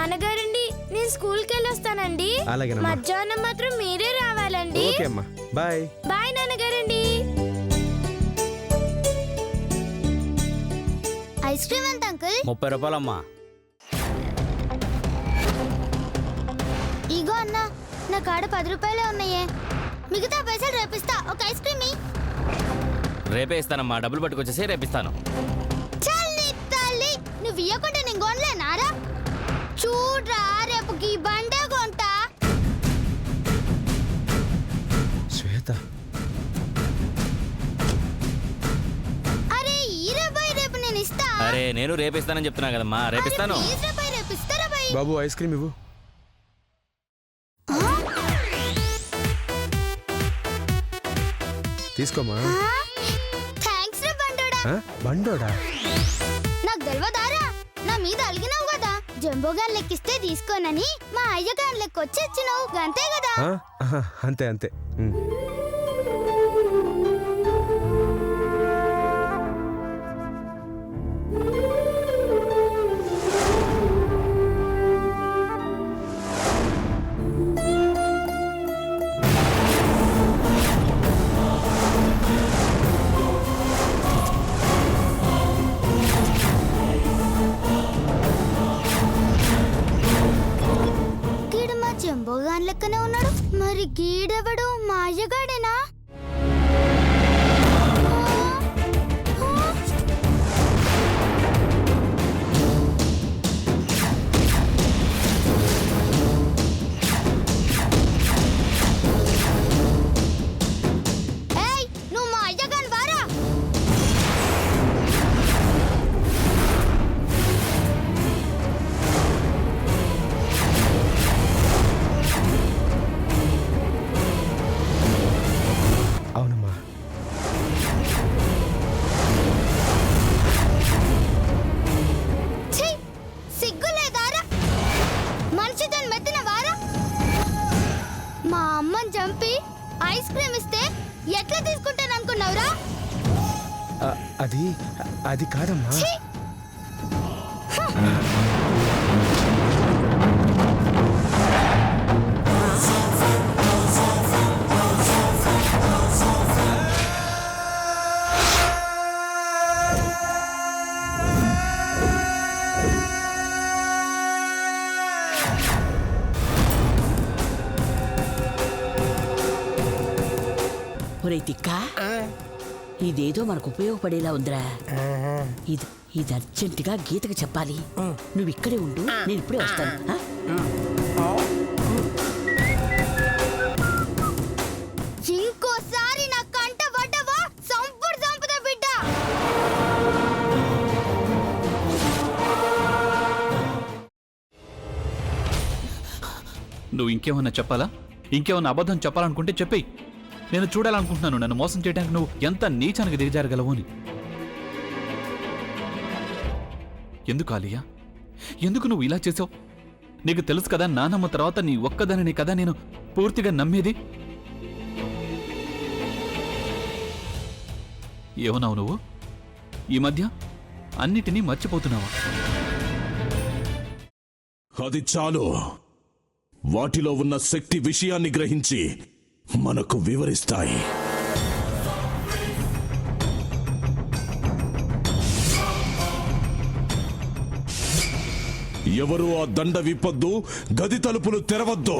నాన్నగారండి, నేను స్కూల్కి వెళ్ళొస్తానండి. మధ్యాహ్నం మాత్రం మీరే రావాలండి. ఓకే అమ్మా, బాయ్. బాయ్ నాన్నగారండి. ఐస్ క్రీమ్ ఎంత అంకుల్? 30 రూపాయలమ్మా. ఇగో అన్న, నా కాడ 10 రూపాయలే ఉన్నాయే. మిగతా పైసలు రేపిస్తా. ఒక ఐస్ క్రీమ్ రేపే ఇస్తానమ్మా, డబ్బులు పట్టుకొచ్చేసి రేపిస్తాను. నువ్వు ఇయ్యకుంటే నేను కొనలేనారా? చూడ్రా, రేపు ఈ బండే కొంటా. శ్వేత, అరే ఈరా బాయ్, రేపు నేను ఇస్తా. అరే నేను రేపిస్తానని చెప్తున్నా కదమ్మా, రేపిస్తాను. బాబు ఐస్ క్రీమ్ ఇవ్వు. తీసుకోమా. థాంక్స్ రా బండోడా. బండోడా? నాకు తెలియదారా, నా మీద అలిగినావు కదా, జంబోగాన్ లెక్కిస్తే తీసుకోనని మా అయ్యగాన్ లెక్కొచ్చి ఇచ్చినావు, అంతే కదా? అంతే అంతే. జంబోగాన్ లెక్కనే ఉన్నాడు. మరి గీడెవడు? మా అయ్యగాడేనా? ఏయ్, నువ్వు మా అయ్యగాన్ వారా? అవునమ్మా. సిగ్గు లేదారా? మనిషి తను మెత్తిన వారా? మా అమ్మని చంపి ఐస్ క్రీమ్ ఇస్తే ఎట్లా తీసుకుంటాను అనుకున్నావురా? అది కాదమ్మా. ఒరే తిక్కా, ఇదేదో మనకు ఉపయోగపడేలా ఉందిరా. ఇది అర్జెంటుగా గీతకు చెప్పాలి. నువ్వు ఇక్కడే ఉండు, నేను ఇప్పుడే వస్తాను. ఇంకోసారి నా కంట పడ్డవా సంపుడు సంపుతా బిడ్డ. నువ్వు ఇంకేమన్నా చెప్పాలా? ఇంకేమన్నా అబద్ధం చెప్పాలనుకుంటే చెప్పేయి. నేను చూడాలనుకుంటున్నాను నన్ను మోసం చేయడానికి నువ్వు ఎంత నీచానికి దిగజారగలవు అని. ఎందుకు ఆలియా, ఎందుకు నువ్వు ఇలా చేసావు? నీకు తెలుసు కదా, నానమ్మ తర్వాత నీ ఒక్కదానిని కదా నేను పూర్తిగా నమ్మేది. ఏమన్నావు నువ్వు? ఈ మధ్య అన్నిటినీ మర్చిపోతున్నావా? అది చాలు. వాటిలో ఉన్న శక్తి విషయాన్ని గ్రహించి మనకు వివరిస్తాయి. ఎవరు ఆ దండ విప్పొద్దు, గది తలుపులు తెరవద్దు.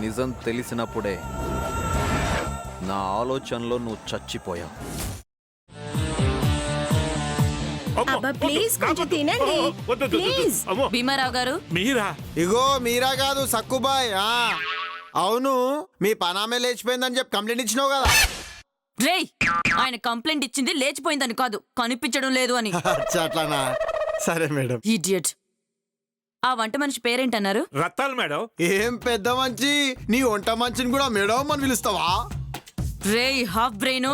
నిజం తెలిసినప్పుడే నా ఆలోచనలో నువ్వు చచ్చిపోయావు. భీమారావు గారు, మీరా? ఇగో మీరా కాదు, సక్కుబాయ్. అవును, మీ పనామే లేచిపోయిందని చెప్పి కంప్లైంట్ ఇచ్చినావు కదా. రే రేయ్ ఆయన కంప్లైంట్ ఇచ్చింది లేచిపోయిందని కాదు, కనిపించడం లేదు అని. అట్లానా? సరే మేడం. ఇడియట్. ఆ వంట మనిషి పేరేంటన్నారు? రత్తాలు మేడం. ఏం పెద్ద మంచి, నీ వంట మంచిని కూడా మేడం అని పిలుస్తావా? రేయ్ హాఫ్ బ్రెయిన్,